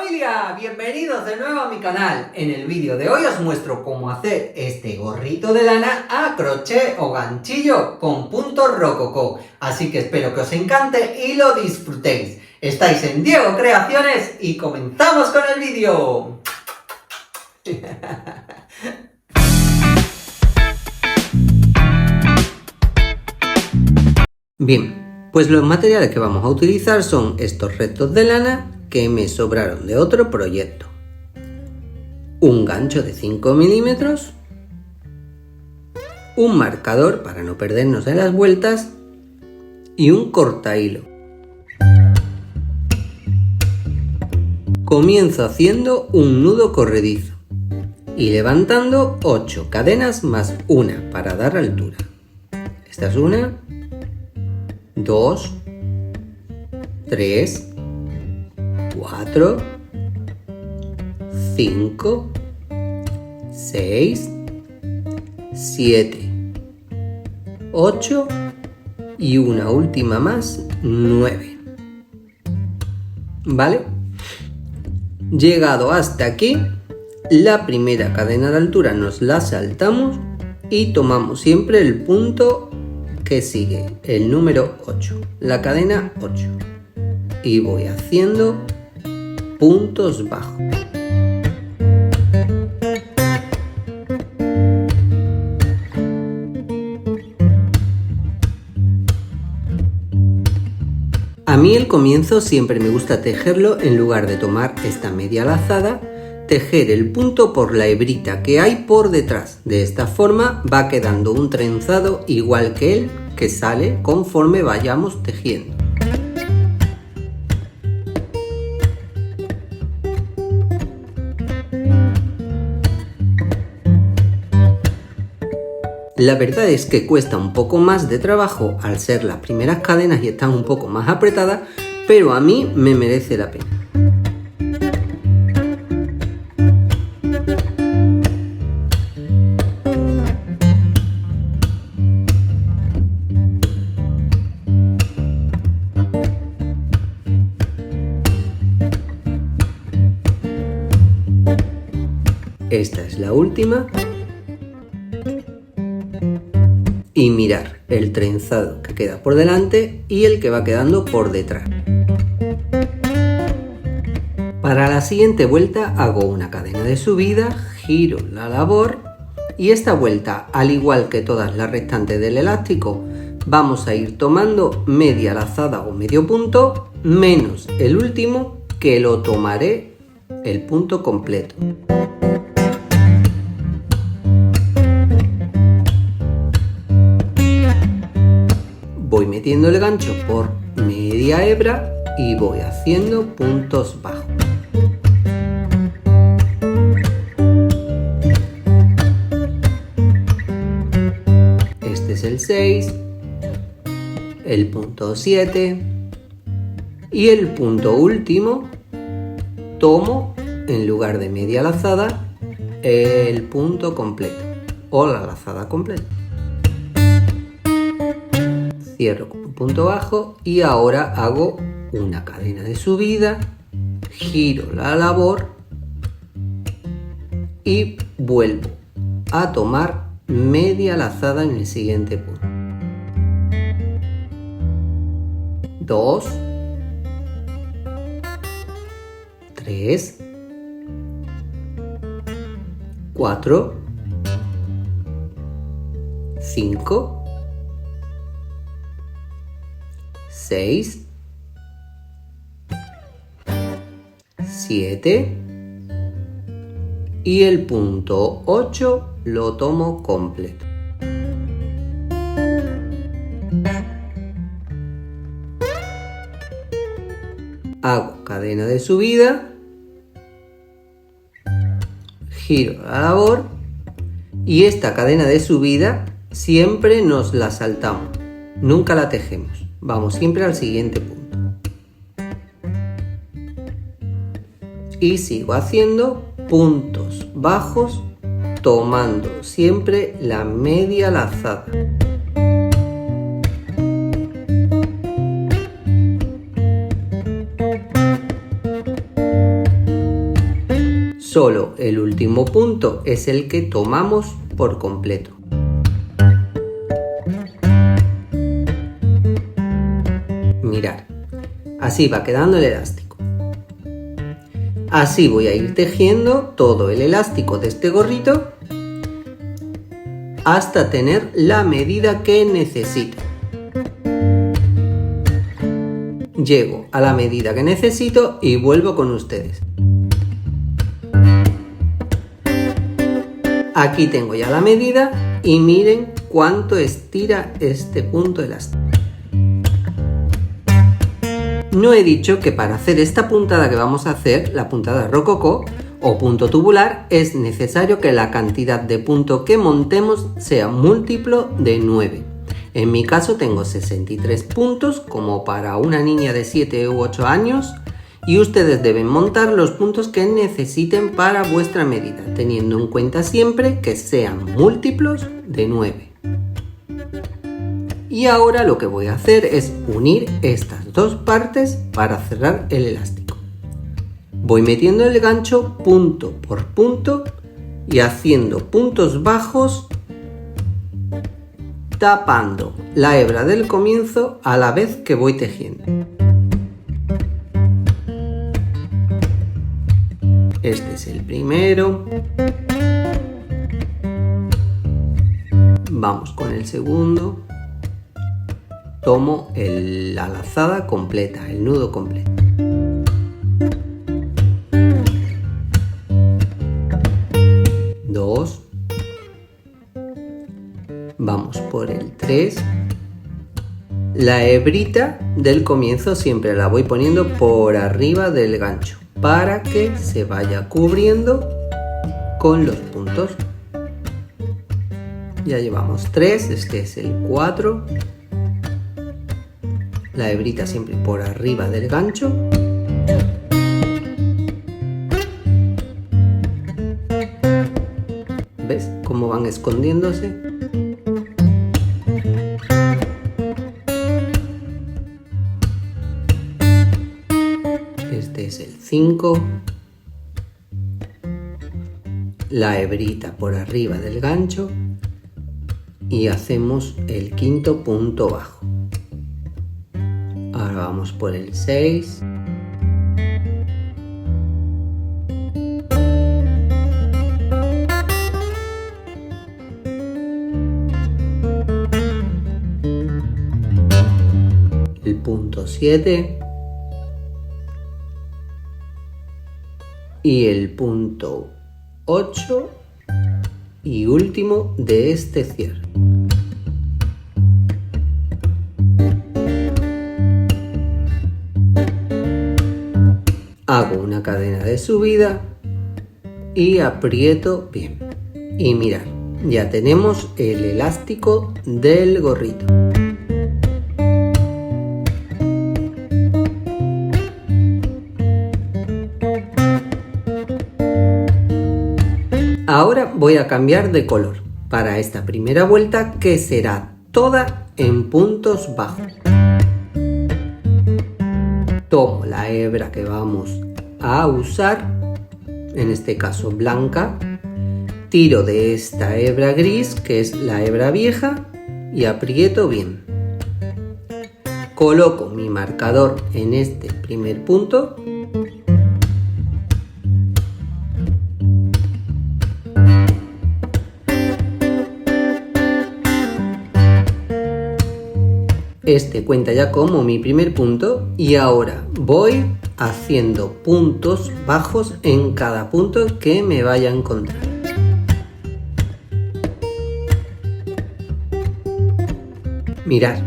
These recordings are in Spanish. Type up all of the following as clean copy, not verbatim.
familia, bienvenidos de nuevo a mi canal. En el vídeo de hoy os muestro cómo hacer este gorrito de lana a crochet o ganchillo con puntos rococó. Así que espero que os encante y lo disfrutéis. Estáis en Diego Creaciones y comenzamos con el vídeo. Bien, pues los materiales que vamos a utilizar son estos restos de lana que me sobraron de otro proyecto, un gancho de 5 milímetros, un marcador para no perdernos en las vueltas y un cortahilo. Comienzo haciendo un nudo corredizo y levantando 8 cadenas más una para dar altura. Esta es una, 2, 3, 4, 5, 6, 7, 8 y una última más, 9. ¿Vale? Llegado hasta aquí, la primera cadena de altura nos la saltamos y tomamos siempre el punto que sigue, el número 8, la cadena 8. Y voy haciendo puntos bajos. A mí el comienzo siempre me gusta tejerlo en lugar de tomar esta media lazada, tejer el punto por la hebrita que hay por detrás. De esta forma va quedando un trenzado igual que el que sale conforme vayamos tejiendo. La verdad es que cuesta un poco más de trabajo al ser las primeras cadenas y están un poco más apretadas, pero a mí me merece la pena. Esta es la última. Y mirar el trenzado que queda por delante y el que va quedando por detrás. Para la siguiente vuelta hago una cadena de subida, giro la labor y esta vuelta, al igual que todas las restantes del elástico, vamos a ir tomando media lazada o medio punto menos el último, que lo tomaré el punto completo. Voy metiendo el gancho por media hebra y voy haciendo puntos bajos. Este es el 6, el punto 7 y el punto último tomo en lugar de media lazada el punto completo o la lazada completa. Cierro con un punto bajo y ahora hago una cadena de subida, giro la labor y vuelvo a tomar media lazada en el siguiente punto. 2, 3, 4, 5, 6, 7 y el punto 8 lo tomo completo. Hago cadena de subida, giro la labor y esta cadena de subida siempre nos la saltamos, nunca la tejemos. Vamos siempre al siguiente punto. Y sigo haciendo puntos bajos tomando siempre la media lazada. Solo el último punto es el que tomamos por completo. Mirad, así va quedando el elástico. Así voy a ir tejiendo todo el elástico de este gorrito hasta tener la medida que necesito. Llego a la medida que necesito y vuelvo con ustedes. Aquí tengo ya la medida y miren cuánto estira este punto elástico. No he dicho que para hacer esta puntada que vamos a hacer, la puntada rococó o punto tubular, es necesario que la cantidad de punto que montemos sea múltiplo de 9. En mi caso tengo 63 puntos como para una niña de 7 u 8 años y ustedes deben montar los puntos que necesiten para vuestra medida, teniendo en cuenta siempre que sean múltiplos de 9. Y ahora lo que voy a hacer es unir estas dos partes para cerrar el elástico. Voy metiendo el gancho punto por punto y haciendo puntos bajos, tapando la hebra del comienzo a la vez que voy tejiendo. Este es el primero. Vamos con el segundo. Tomo la lazada completa, el nudo completo. Dos. Vamos por el 3. La hebrita del comienzo siempre la voy poniendo por arriba del gancho para que se vaya cubriendo con los puntos. Ya llevamos 3, este es el 4. La hebrita siempre por arriba del gancho. ¿Ves cómo van escondiéndose? Este es el 5. La hebrita por arriba del gancho. Y hacemos el quinto punto bajo. Ahora vamos por el 6. El punto 7. Y el punto 8 y último de este cierre. Hago una cadena de subida y aprieto bien. Y mirad, ya tenemos el elástico del gorrito. Ahora voy a cambiar de color para esta primera vuelta, que será toda en puntos bajos. Tomo la hebra que vamos a usar, en este caso blanca, tiro de esta hebra gris, que es la hebra vieja, y aprieto bien. Coloco mi marcador en este primer punto. Este cuenta ya como mi primer punto y ahora voy haciendo puntos bajos en cada punto que me vaya a encontrar. Mirad,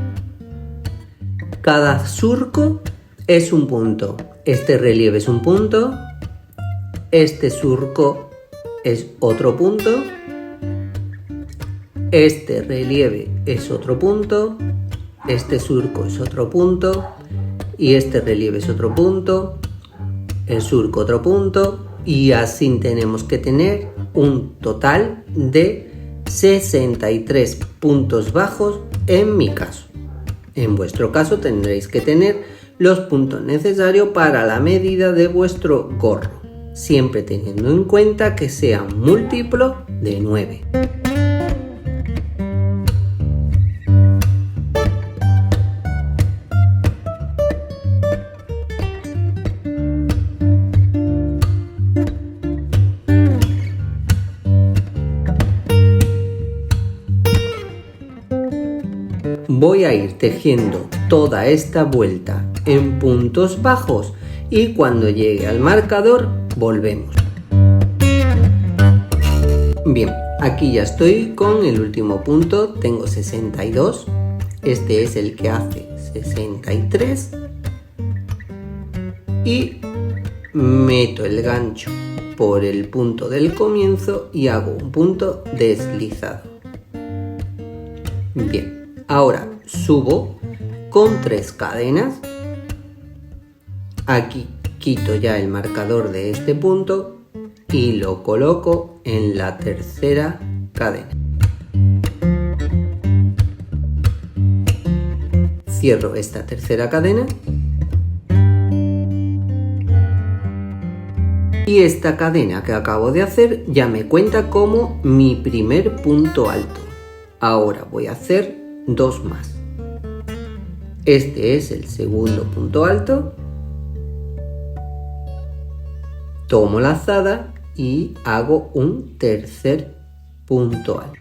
cada surco es un punto. Este relieve es un punto, este surco es otro punto, este relieve es otro punto, este surco es otro punto y este relieve es otro punto, el surco otro punto, y así tenemos que tener un total de 63 puntos bajos en mi caso. En vuestro caso tendréis que tener los puntos necesarios para la medida de vuestro gorro. siempre teniendo en cuenta que sean múltiplos de 9. Voy a ir tejiendo toda esta vuelta en puntos bajos y cuando llegue al marcador volvemos. Bien, aquí ya estoy con el último punto, tengo 62, este es el que hace 63 y meto el gancho por el punto del comienzo y hago un punto deslizado. Bien. Ahora subo con 3 cadenas, aquí quito ya el marcador de este punto y lo coloco en la tercera cadena. Cierro esta tercera cadena y esta cadena que acabo de hacer ya me cuenta como mi primer punto alto. Ahora voy a hacer 2 más. Este es el segundo punto alto. Tomo lazada y hago un tercer punto alto.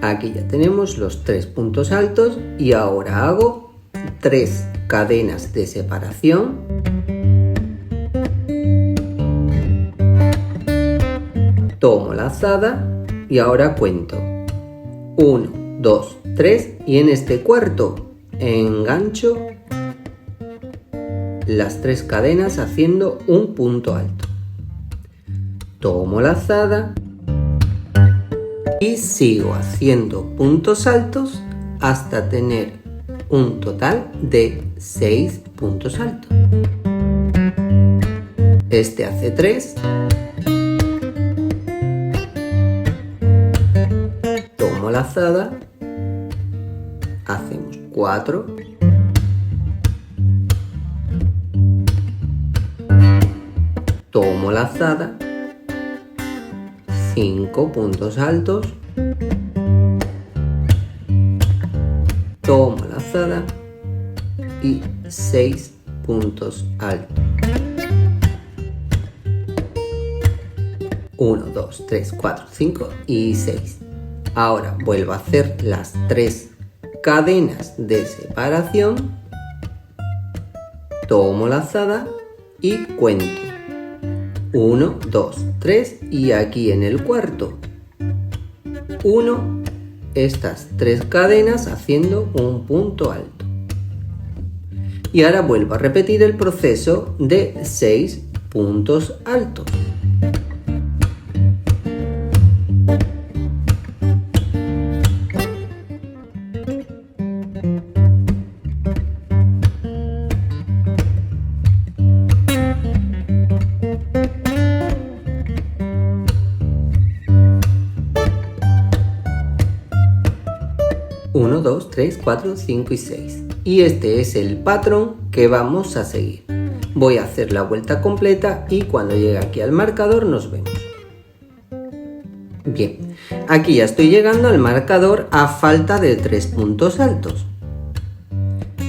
Aquí ya tenemos los 3 puntos altos y ahora hago 3 cadenas de separación. Tomo lazada y ahora cuento 1, 2, 3 y en este cuarto engancho las 3 cadenas haciendo un punto alto. Tomo lazada y sigo haciendo puntos altos hasta tener un total de 6 puntos altos. Este hace 3. Tomo lazada, hacemos 4, tomo lazada, 5 puntos altos, tomo lazada y 6 puntos altos. 1, 2, 3, 4, 5 y 6. Ahora vuelvo a hacer las 3 cadenas de separación, tomo lazada y cuento 1, 2, 3 y aquí en el cuarto 1, estas 3 cadenas haciendo un punto alto. Y ahora vuelvo a repetir el proceso de 6 puntos altos. Uno, 2, 3, 4, 5 y 6. Y este es el patrón que vamos a seguir. Voy a hacer la vuelta completa y cuando llegue aquí al marcador nos vemos. Bien, aquí ya estoy llegando al marcador a falta de 3 puntos altos.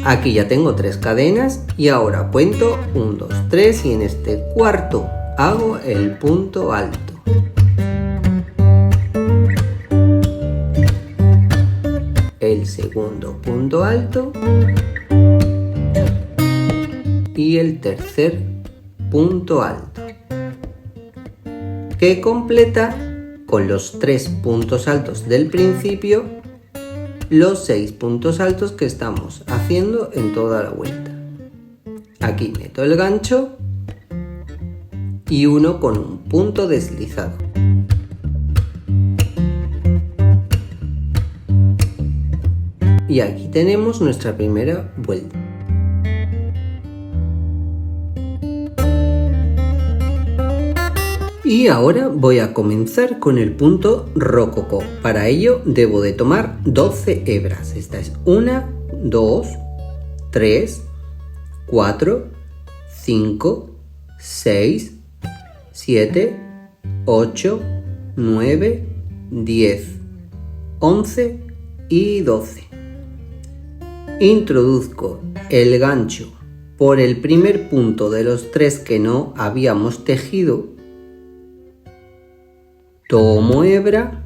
Aquí ya tengo 3 cadenas y ahora cuento 1, 2, 3 y en este cuarto hago el punto alto. El segundo punto alto y el tercer punto alto, que completa con los 3 puntos altos del principio los 6 puntos altos que estamos haciendo en toda la vuelta. Aquí meto el gancho y uno con un punto deslizado. Y aquí tenemos nuestra primera vuelta. Y ahora voy a comenzar con el punto rococó. Para ello debo de tomar 12 hebras. Esta es 1, 2, 3, 4, 5, 6, 7, 8, 9, 10, 11 y 12. Introduzco el gancho por el primer punto de los 3 que no habíamos tejido. Tomo hebra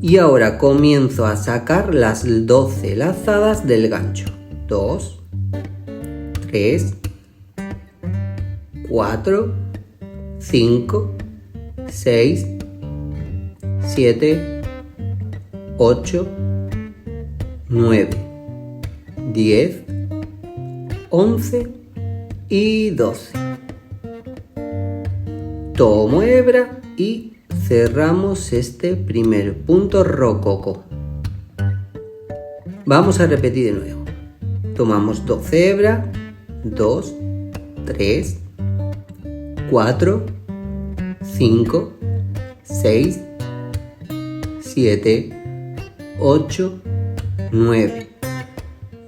y ahora comienzo a sacar las 12 lazadas del gancho. 2, 3, 4, 5, 6, 7, 8, 9, 10, 11 y 12. Tomo hebra y cerramos este primer punto rococó. Vamos a repetir de nuevo. Tomamos 12 hebra, 2, 3, 4, 5, 6, 7, 8, 9,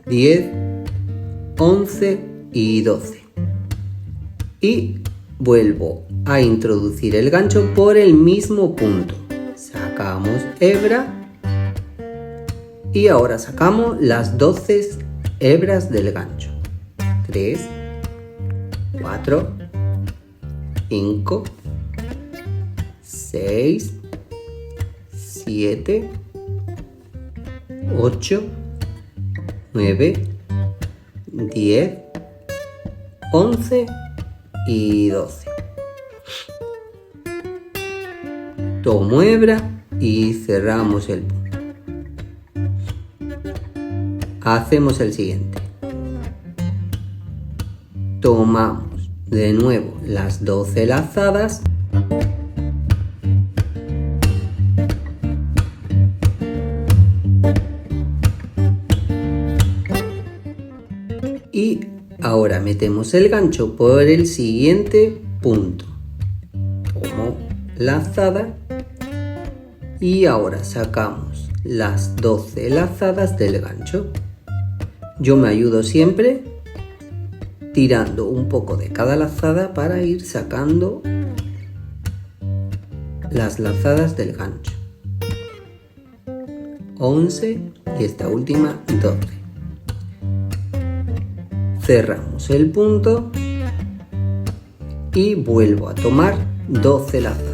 10, 11 y 12. Y vuelvo a introducir el gancho por el mismo punto. Sacamos hebra y ahora sacamos las 12 hebras del gancho. 3, 4, 5, 6, 7, 8, 9, 10, 11 y 12. Tomo hebra y cerramos el punto. Hacemos el siguiente. Tomamos de nuevo las 12 lazadas y ahora metemos el gancho por el siguiente punto. Tomo lazada y ahora sacamos las 12 lazadas del gancho. Yo me ayudo siempre tirando un poco de cada lazada para ir sacando las lazadas del gancho. 11 y esta última 12. Cerramos el punto y vuelvo a tomar 12 lazadas.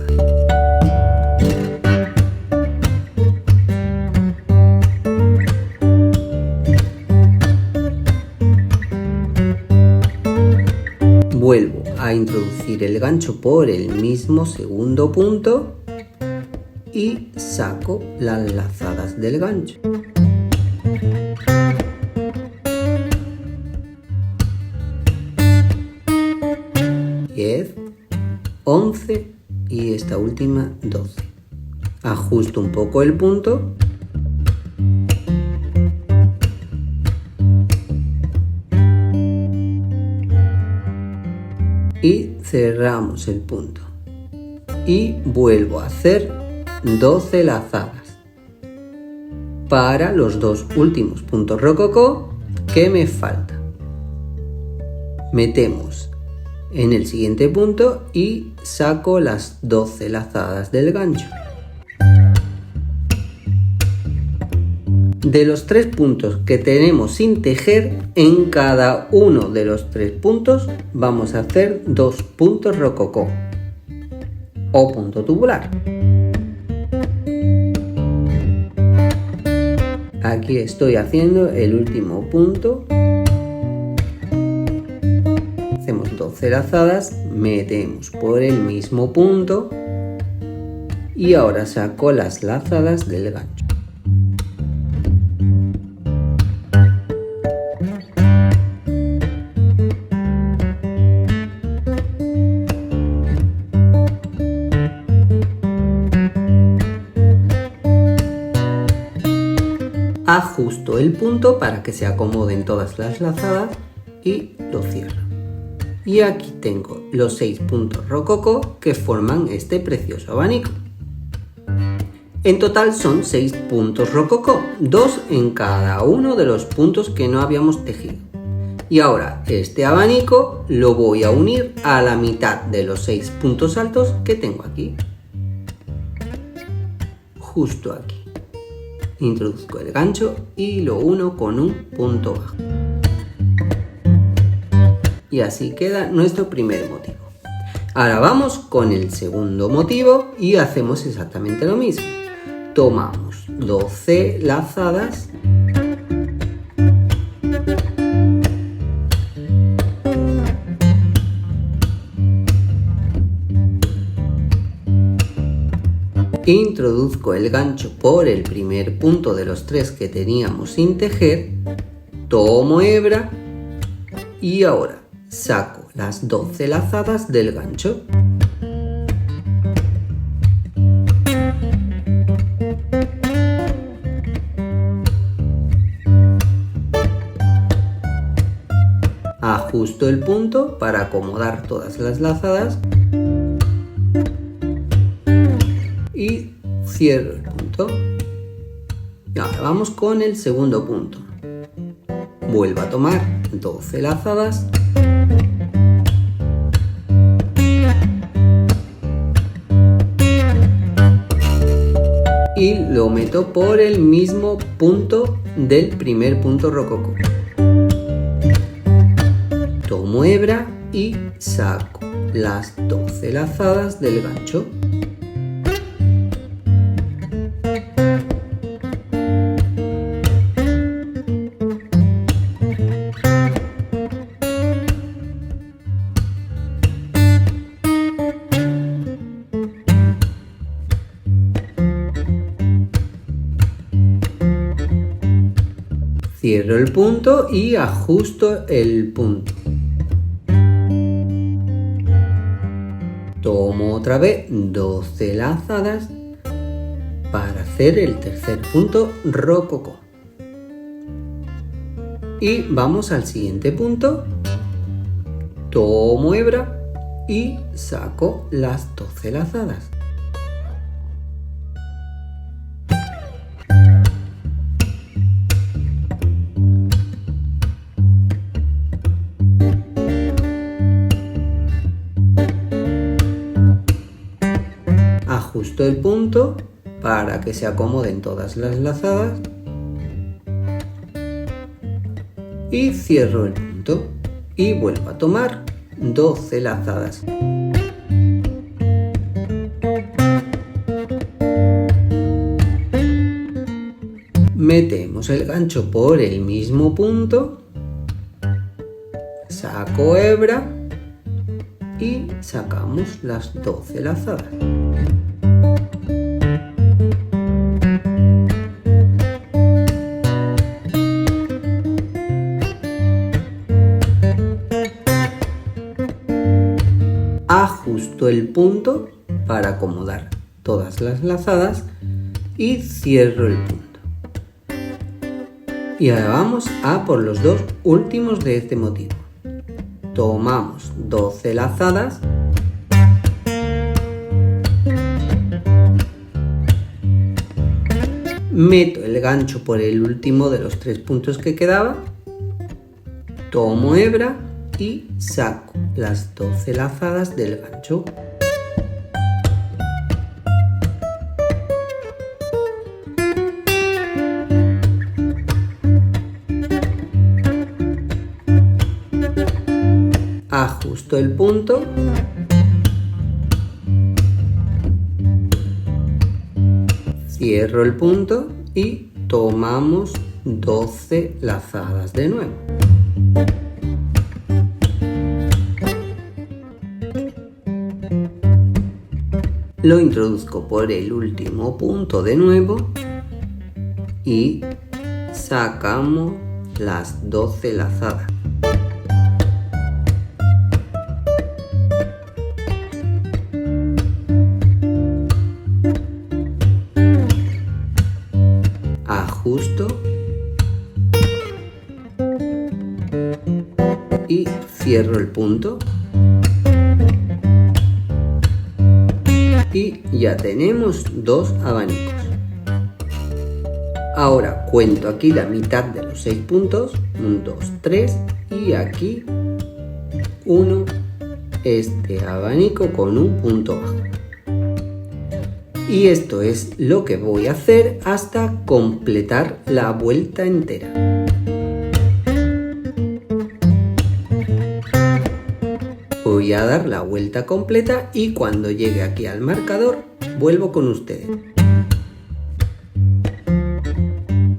Vuelvo a introducir el gancho por el mismo segundo punto y saco las lazadas del gancho. 10, 11 y esta última 12. Ajusto un poco el punto y cerramos el punto y vuelvo a hacer 12 lazadas para los dos últimos puntos rococó que me faltan. Metemos en el siguiente punto y saco las 12 lazadas del gancho. De los 3 puntos que tenemos sin tejer, en cada uno de los 3 puntos vamos a hacer 2 puntos rococó o punto tubular. Aquí estoy haciendo el último punto. Hacemos 12 lazadas, metemos por el mismo punto y ahora saco las lazadas del gancho. Ajusto el punto para que se acomoden todas las lazadas y lo cierro. Y aquí tengo los 6 puntos rococó que forman este precioso abanico. En total son 6 puntos rococó, 2 en cada uno de los puntos que no habíamos tejido. Y ahora este abanico lo voy a unir a la mitad de los 6 puntos altos que tengo aquí. Justo aquí. Introduzco el gancho y lo uno con un punto bajo. Y así queda nuestro primer motivo. Ahora vamos con el segundo motivo y hacemos exactamente lo mismo. Tomamos 12 lazadas introduzco el gancho por el primer punto de los 3 que teníamos sin tejer, tomo hebra y ahora saco las 12 lazadas del gancho. Ajusto el punto para acomodar todas las lazadas y cierro el punto. Y ahora vamos con el segundo punto. Vuelvo a tomar 12 lazadas y lo meto por el mismo punto del primer punto rococó. Tomo hebra y saco las 12 lazadas del gancho. Cierro el punto y ajusto el punto. Tomo otra vez 12 lazadas para hacer el tercer punto rococó. Y vamos al siguiente punto. Tomo hebra y saco las 12 lazadas. Ajusto el punto para que se acomoden todas las lazadas y cierro el punto y vuelvo a tomar 12 lazadas. Metemos el gancho por el mismo punto, saco hebra y sacamos las 12 lazadas. Ajusto el punto para acomodar todas las lazadas y cierro el punto. Y ahora vamos a por los dos últimos de este motivo. Tomamos 12 lazadas meto el gancho por el último de los 3 puntos que quedaba, tomo hebra y saco las 12 lazadas del gancho. Ajusto el punto cierro el punto y tomamos 12 lazadas de nuevo. Lo introduzco por el último punto de nuevo y sacamos las 12 lazadas. Ajusto y cierro el punto. Y ya tenemos dos abanicos. Ahora cuento aquí la mitad de los 6 puntos, 1, 2, 3 y aquí 1, este abanico con un punto bajo. Y esto es lo que voy a hacer hasta completar la vuelta entera. Voy a dar la vuelta completa y cuando llegue aquí al marcador vuelvo con ustedes.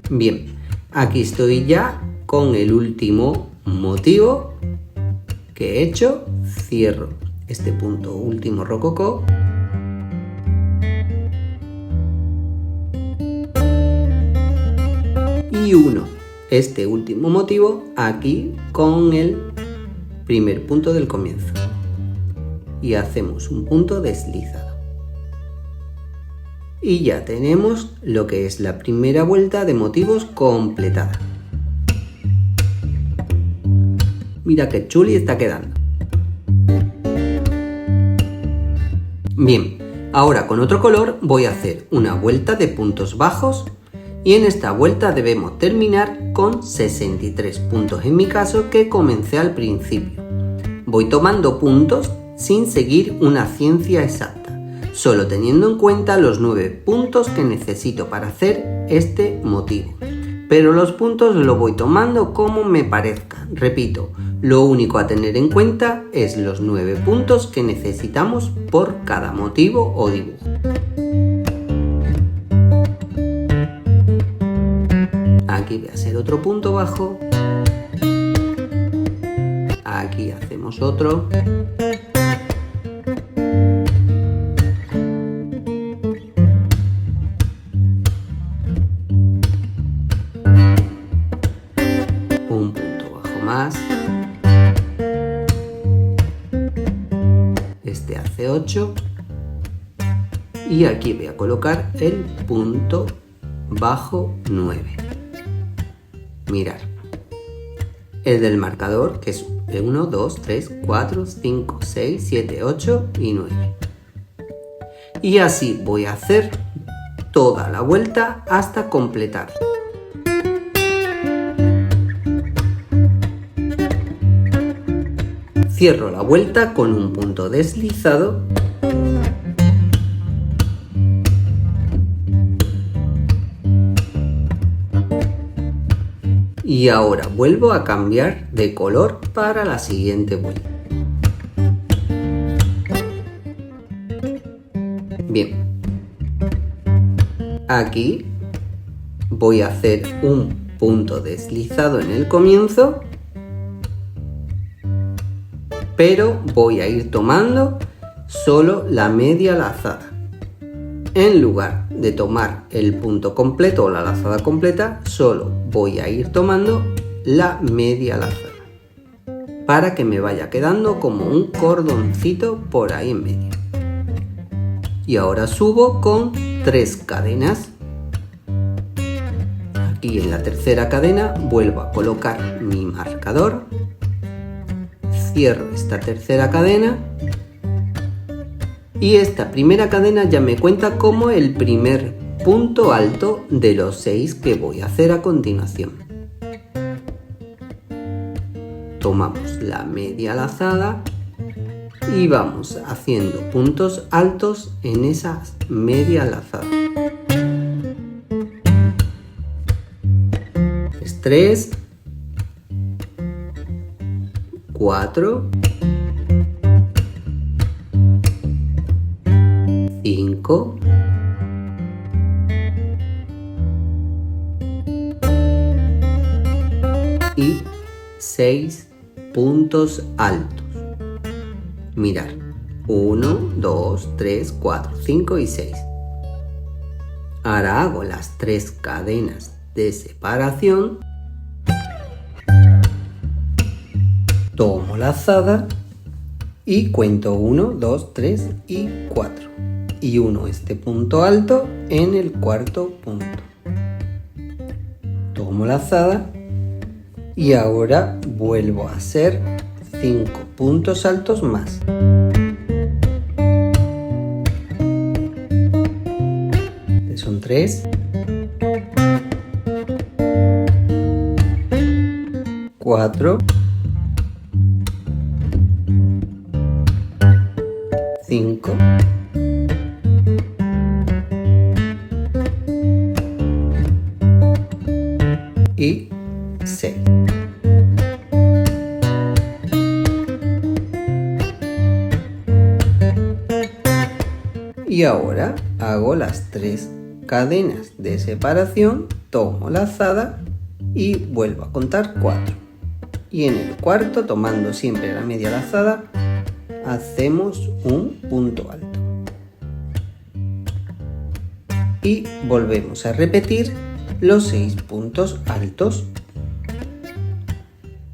Bien, aquí estoy ya con el último motivo que he hecho. Cierro este punto último rococó. Y uno este último motivo aquí con el primer punto del comienzo. Y hacemos un punto deslizado. Y ya tenemos lo que es la primera vuelta de motivos completada. Mira qué chuli está quedando. Bien, ahora con otro color voy a hacer una vuelta de puntos bajos y en esta vuelta debemos terminar con 63 puntos en mi caso que comencé al principio. Voy tomando puntos sin seguir una ciencia exacta, solo teniendo en cuenta los 9 puntos que necesito para hacer este motivo. Pero los puntos los voy tomando como me parezca. Repito, lo único a tener en cuenta es los 9 puntos que necesitamos por cada motivo o dibujo. Aquí voy a hacer otro punto bajo. Aquí hacemos otro. Un punto bajo más. Este hace 8. Y aquí voy a colocar el punto bajo 9. Mirar. El del marcador, que es 1, 2, 3, 4, 5, 6, 7, 8 y 9. Y así voy a hacer toda la vuelta hasta completar. Cierro la vuelta con un punto deslizado. Y ahora vuelvo a cambiar de color para la siguiente vuelta. Bien. Aquí voy a hacer un punto deslizado en el comienzo, pero voy a ir tomando solo la media lazada. En lugar de tomar el punto completo o la lazada completa, solo voy a ir tomando la media lazada para que me vaya quedando como un cordoncito por ahí en medio. Y ahora subo con 3 cadenas. Aquí en la tercera cadena vuelvo a colocar mi marcador. Cierro esta tercera cadena. Y esta primera cadena ya me cuenta como el primer punto alto de los 6 que voy a hacer a continuación. Tomamos la media lazada y vamos haciendo puntos altos en esas media lazadas. 3, 4, 5, y 6 puntos altos. Mirar, 1, 2, 3, 4, 5 y 6. Ahora hago las 3 cadenas de separación. Tomo lazada y cuento 1, 2, 3 y 4. Y uno este punto alto en el cuarto punto. Tomo lazada y ahora vuelvo a hacer 5 puntos altos más. Son 3, 4, 5, y 6. Y ahora hago las 3 cadenas de separación, tomo lazada y vuelvo a contar 4. Y en el cuarto, tomando siempre la media lazada, hacemos un punto alto. Y volvemos a repetir los 6 puntos altos.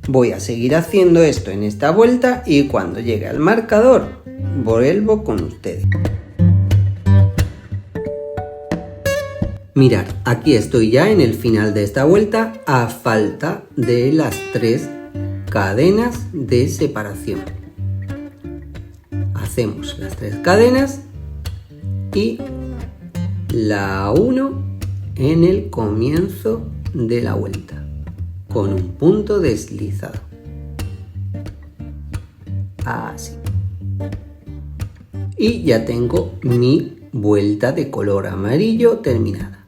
Voy a seguir haciendo esto en esta vuelta y cuando llegue al marcador vuelvo con ustedes. Mirad, aquí estoy ya en el final de esta vuelta a falta de las 3 cadenas de separación. Hacemos las 3 cadenas y la 1 en el comienzo de la vuelta con un punto deslizado. Así. Y ya tengo mi vuelta de color amarillo terminada.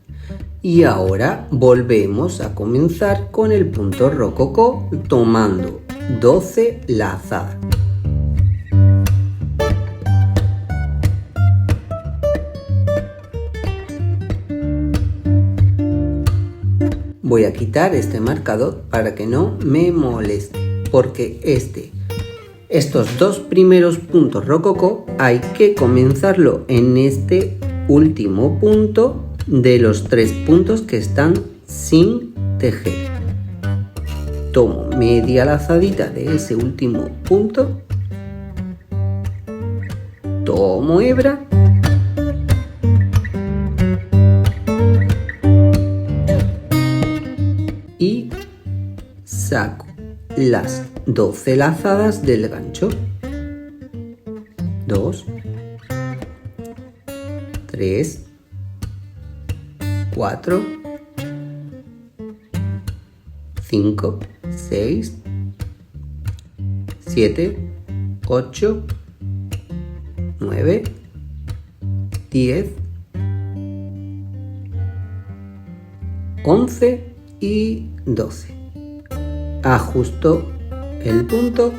Y ahora volvemos a comenzar con el punto rococó tomando 12 lazadas. Voy a quitar este marcador para que no me moleste, porque estos 2 primeros puntos rococó hay que comenzarlo en este último punto de los 3 puntos que están sin tejer. Tomo media lazadita de ese último punto, tomo hebra y saco las 12 lazadas del gancho. 2, 3, 4, 5, 6, 7, 8, 9, 10, 11 y 12. Ajusto el punto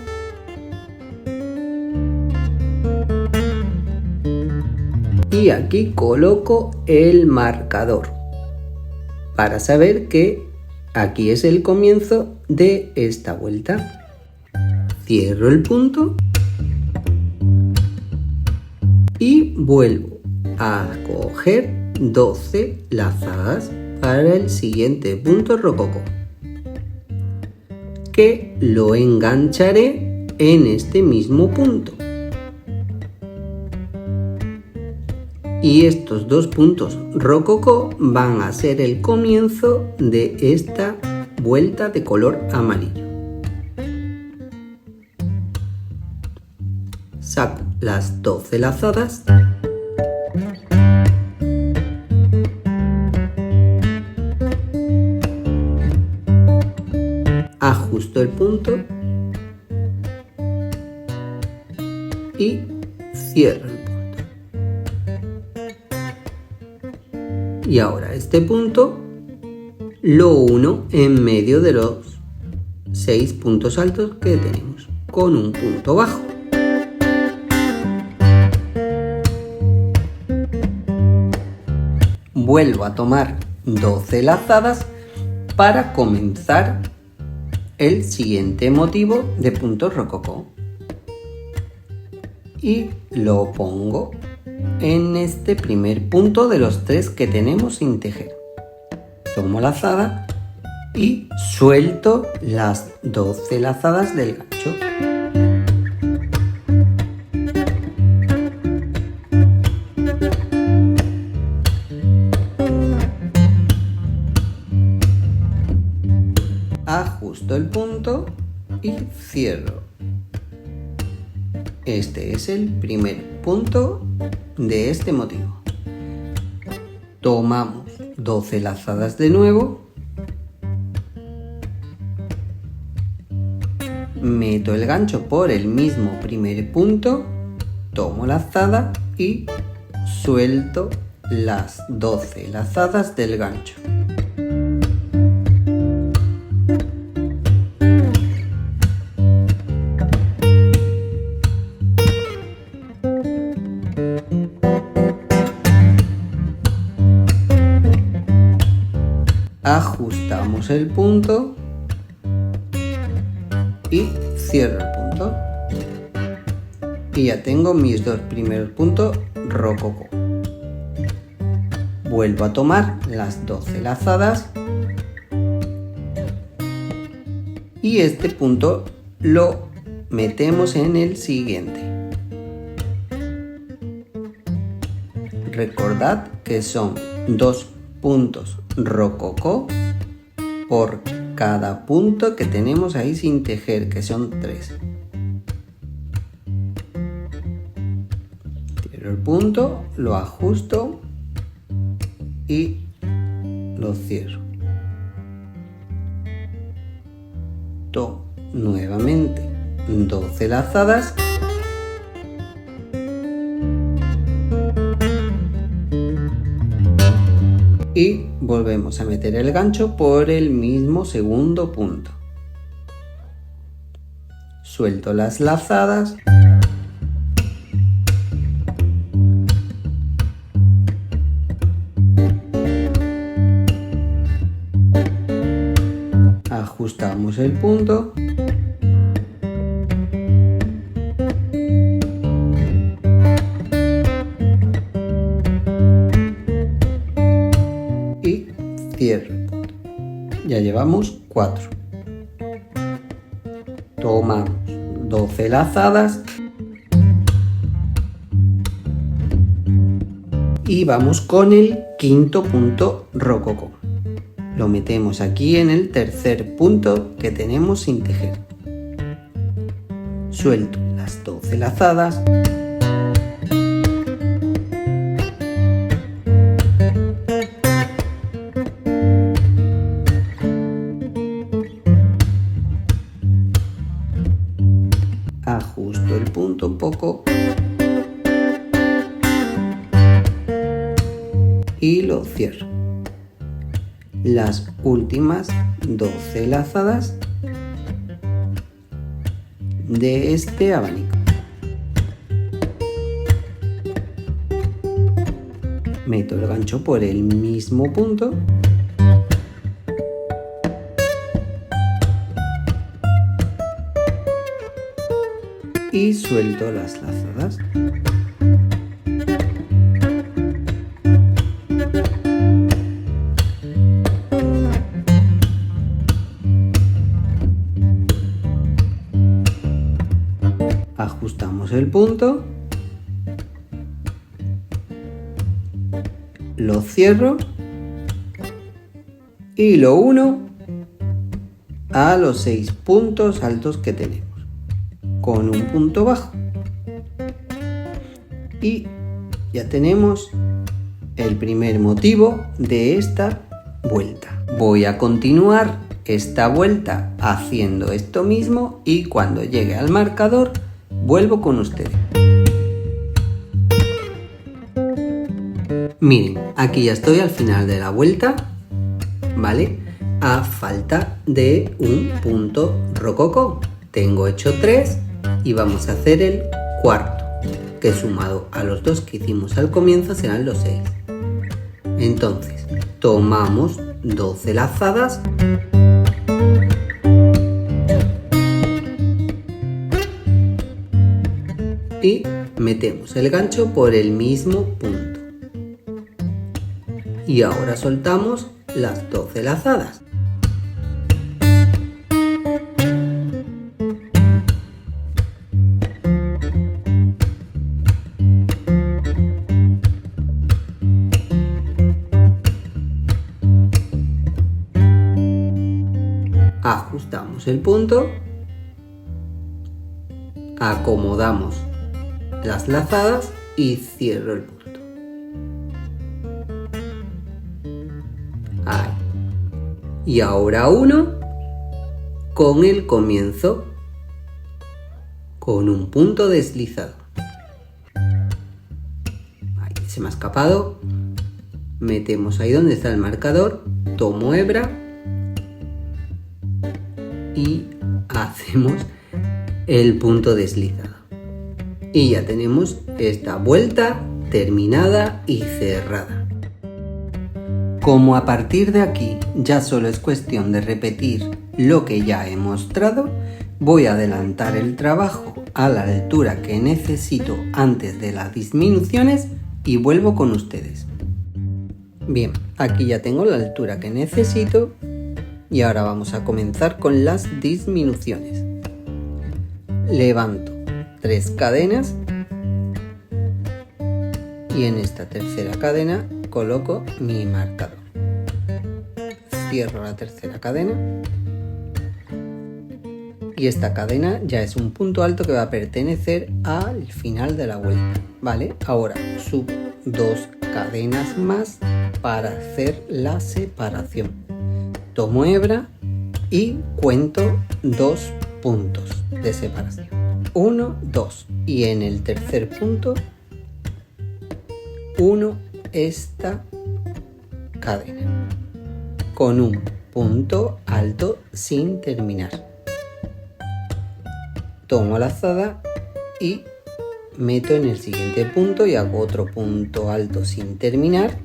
y aquí coloco el marcador para saber que aquí es el comienzo de esta vuelta. Cierro el punto y vuelvo a coger 12 lazadas para el siguiente punto rococó, que lo engancharé en este mismo punto. Y estos 2 puntos rococó van a ser el comienzo de esta vuelta de color amarillo. Saco las 12 lazadas ajusto el punto y cierro el punto. Y ahora este punto lo uno en medio de los 6 puntos altos que tenemos con un punto bajo. Vuelvo a tomar 12 lazadas para comenzar el siguiente motivo de punto rococó y lo pongo en este primer punto de los 3 que tenemos sin tejer. Tomo lazada y suelto las 12 lazadas del gancho. Ajusto el punto y cierro. Este es el primer punto de este motivo. Tomamos 12 lazadas de nuevo meto el gancho por el mismo primer punto, tomo lazada y suelto las 12 lazadas del gancho. Ajustamos el punto y cierro el punto. Y ya tengo mis dos primeros puntos rococó. Vuelvo a tomar las 12 lazadas y este punto lo metemos en el siguiente. Recordad que son 2 puntos rococó por cada punto que tenemos ahí sin tejer, que son 3. Tiro el punto, lo ajusto y lo cierro. Tomo nuevamente 12 lazadas y volvemos a meter el gancho por el mismo segundo punto. Suelto las lazadas ajustamos el punto y cierro el punto. Ya llevamos 4. Tomamos 12 lazadas y vamos con el quinto punto rococó. Lo metemos aquí en el tercer punto que tenemos sin tejer. Suelto las 12 lazadas ajusto el punto un poco y lo cierro. Las últimas 12 lazadas de este abanico. Meto el gancho por el mismo punto y suelto las lazadas. Ajustamos el punto, lo cierro y lo uno a los 6 puntos altos que tenemos con un punto bajo y ya tenemos el primer motivo de esta vuelta. Voy a continuar esta vuelta haciendo esto mismo y cuando llegue al marcador vuelvo con ustedes. Miren, aquí ya estoy al final de la vuelta, ¿vale? A falta de un punto rococó. Tengo hecho 3 y vamos a hacer el cuarto, que sumado a los 2 que hicimos al comienzo serán los 6. Entonces, tomamos 12 lazadas y metemos el gancho por el mismo punto. Y ahora soltamos las 12 lazadas. Ajustamos el punto, acomodamos las lazadas y cierro el punto. Ahí. Y ahora uno con el comienzo con un punto deslizado. Ahí se me ha escapado. Metemos ahí donde está el marcador, tomo hebra y hacemos el punto deslizado. Y ya tenemos esta vuelta terminada y cerrada. Como a partir de aquí ya solo es cuestión de repetir lo que ya he mostrado, voy a adelantar el trabajo a la altura que necesito antes de las disminuciones y vuelvo con ustedes. Bien, aquí ya tengo la altura que necesito y ahora vamos a comenzar con las disminuciones. Levanto 3 cadenas y en esta tercera cadena coloco mi marcador. Cierro la tercera cadena y esta cadena ya es un punto alto que va a pertenecer al final de la vuelta, ¿vale? Ahora subo 2 cadenas más para hacer la separación. Tomo hebra y cuento 2 puntos de separación. 1, 2 y en el tercer punto 1 esta cadena con un punto alto sin terminar. Tomo lazada y meto en el siguiente punto y hago otro punto alto sin terminar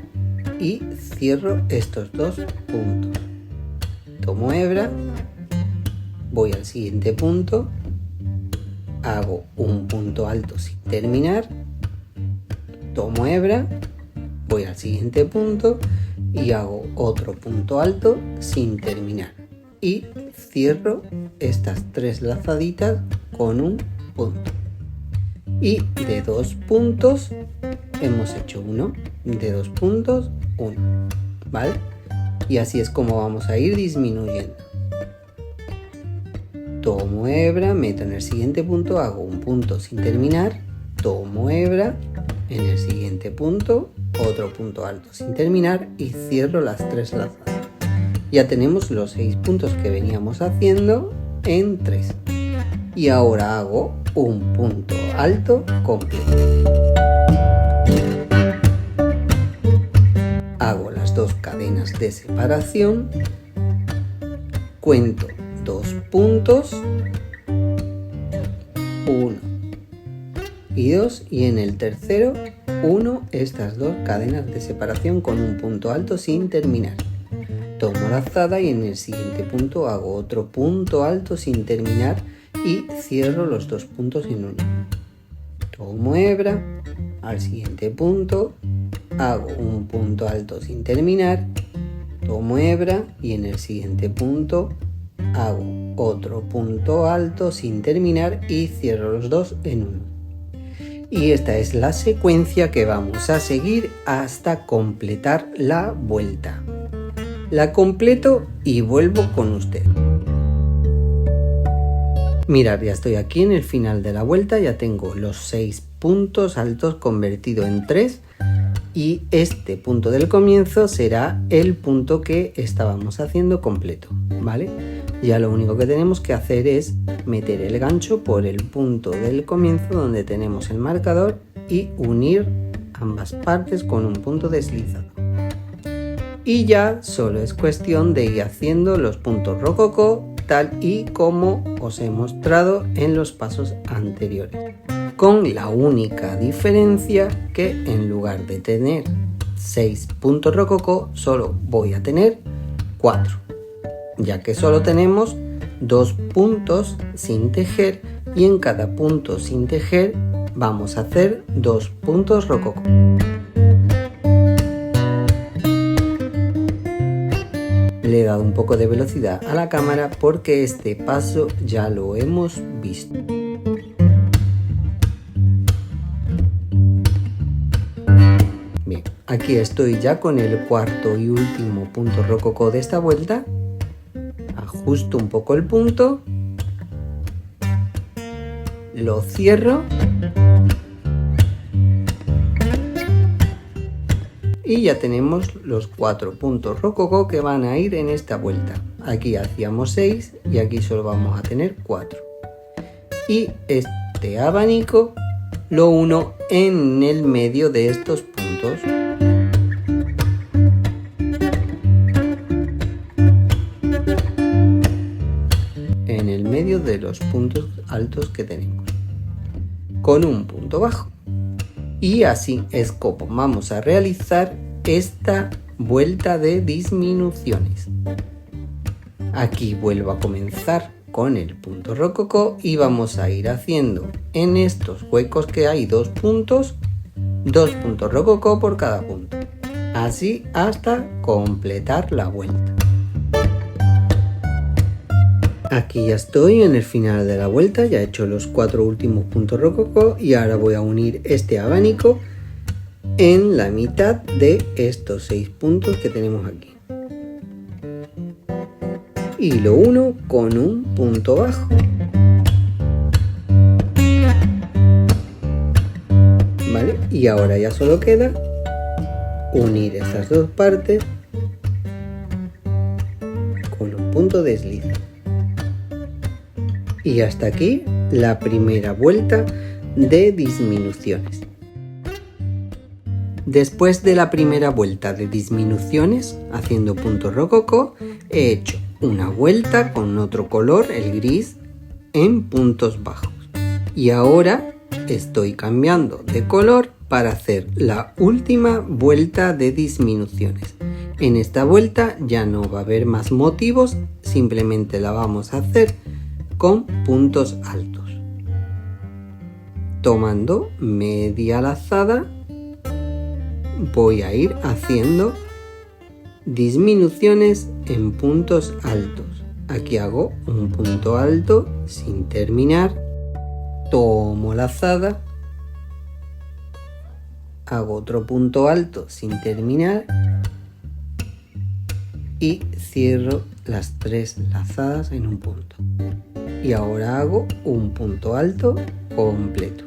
y cierro estos 2 puntos. Tomo hebra, voy al siguiente punto, hago un punto alto sin terminar, tomo hebra, voy al siguiente punto y hago otro punto alto sin terminar y cierro estas 3 lazaditas con un punto. Y de 2 puntos hemos hecho uno, de 2 puntos 1, ¿vale? Y así es como vamos a ir disminuyendo. Tomo hebra, meto en el siguiente punto, hago un punto sin terminar, tomo hebra, en el siguiente punto, otro punto alto sin terminar y cierro las 3 lazadas. Ya tenemos los 6 puntos que veníamos haciendo en 3. Y ahora hago un punto alto completo. Hago las 2 cadenas de separación, cuento 2 puntos, 1 y 2 y en el tercero 1 estas 2 cadenas de separación con un punto alto sin terminar. Tomo lazada y en el siguiente punto hago otro punto alto sin terminar y cierro los 2 puntos en uno. Tomo hebra, al siguiente punto hago un punto alto sin terminar, tomo hebra y en el siguiente punto hago otro punto alto sin terminar y cierro los 2 en uno. Y esta es la secuencia que vamos a seguir hasta completar la vuelta. La completo y vuelvo con usted. Mirad, ya estoy aquí en el final de la vuelta, ya tengo los 6 puntos altos convertido en 3 y este punto del comienzo será el punto que estábamos haciendo completo, ¿vale? Ya lo único que tenemos que hacer es meter el gancho por el punto del comienzo donde tenemos el marcador y unir ambas partes con un punto deslizado. Y ya solo es cuestión de ir haciendo los puntos rococó tal y como os he mostrado en los pasos anteriores, con la única diferencia que en lugar de tener 6 puntos rococó solo voy a tener 4, ya que solo tenemos 2 puntos sin tejer y en cada punto sin tejer vamos a hacer 2 puntos rococó. Le he dado un poco de velocidad a la cámara porque este paso ya lo hemos visto. Bien, aquí estoy ya con el cuarto y último punto rococó de esta vuelta. Ajusto un poco el punto, lo cierro y ya tenemos los 4 puntos rococó que van a ir en esta vuelta. Aquí hacíamos 6 y aquí solo vamos a tener 4. Y este abanico lo uno en el medio de estos puntos. En el medio de los puntos altos que tenemos, con un punto bajo. Y así es como vamos a realizar esta vuelta de disminuciones. Aquí vuelvo a comenzar con el punto rococó y vamos a ir haciendo en estos huecos que hay dos puntos rococó por cada punto. Así hasta completar la vuelta. Aquí ya estoy en el final de la vuelta, ya he hecho los 4 últimos puntos rococó y ahora voy a unir este abanico en la mitad de estos 6 puntos que tenemos aquí. Y lo uno con un punto bajo. ¿Vale? Y ahora ya solo queda unir estas dos partes con un punto desliz. Y hasta aquí la primera vuelta de disminuciones. Después de la primera vuelta de disminuciones haciendo punto rococó, he hecho una vuelta con otro color, el gris, en puntos bajos. Y ahora estoy cambiando de color para hacer la última vuelta de disminuciones. En esta vuelta ya no va a haber más motivos, simplemente la vamos a hacer con puntos altos. Tomando media lazada voy a ir haciendo disminuciones en puntos altos. Aquí hago un punto alto sin terminar, tomo lazada, hago otro punto alto sin terminar y cierro las 3 lazadas en un punto. Y ahora hago un punto alto completo.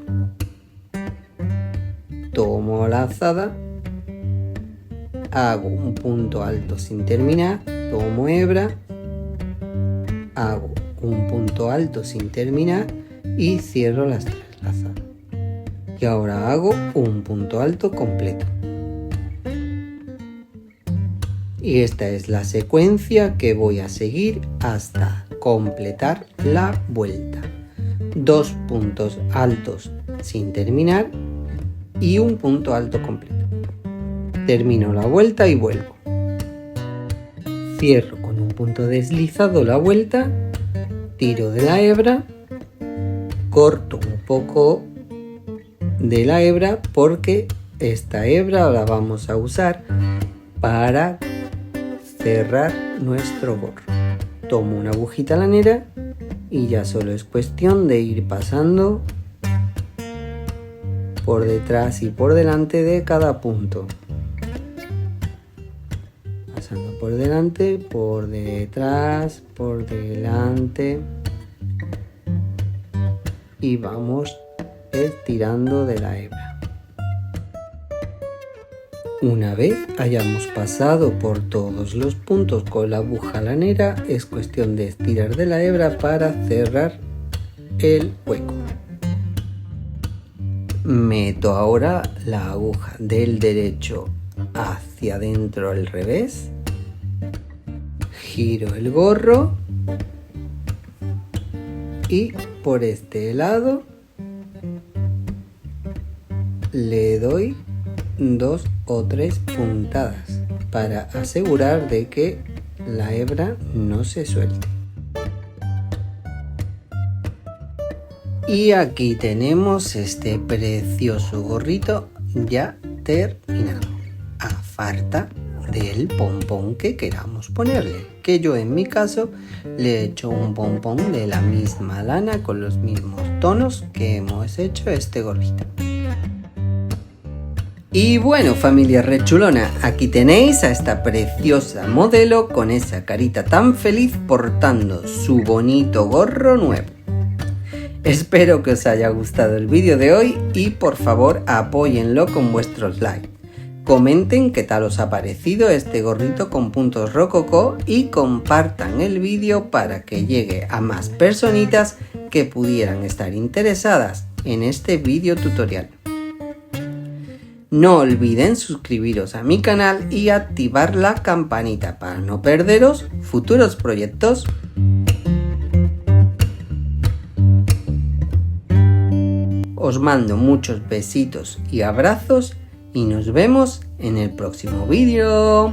Tomo lazada, hago un punto alto sin terminar, tomo hebra, hago un punto alto sin terminar y cierro las 3 lazadas. Y ahora hago un punto alto completo. Y esta es la secuencia que voy a seguir hasta completar la vuelta. 2 puntos altos sin terminar y un punto alto completo. Termino la vuelta y vuelvo. Cierro con un punto deslizado la vuelta, tiro de la hebra, corto un poco de la hebra porque esta hebra la vamos a usar para cerrar nuestro gorro. Tomo una agujita lanera y ya solo es cuestión de ir pasando por detrás y por delante de cada punto. Pasando por delante, por detrás, por delante. Y vamos estirando de la hebra. Una vez hayamos pasado por todos los puntos con la aguja lanera, es cuestión de estirar de la hebra para cerrar el hueco. Meto ahora la aguja del derecho hacia adentro al revés, giro el gorro y por este lado le doy 2 o 3 puntadas para asegurar de que la hebra no se suelte. Y aquí tenemos este precioso gorrito ya terminado, a falta del pompón que queramos ponerle, que yo en mi caso le he hecho un pompón de la misma lana con los mismos tonos que hemos hecho este gorrito. Y bueno, familia rechulona, aquí tenéis a esta preciosa modelo con esa carita tan feliz portando su bonito gorro nuevo. Espero que os haya gustado el vídeo de hoy y por favor apóyenlo con vuestros likes. Comenten qué tal os ha parecido este gorrito con puntos rococó y compartan el vídeo para que llegue a más personitas que pudieran estar interesadas en este vídeo tutorial. No olviden suscribiros a mi canal y activar la campanita para no perderos futuros proyectos. Os mando muchos besitos y abrazos y nos vemos en el próximo vídeo.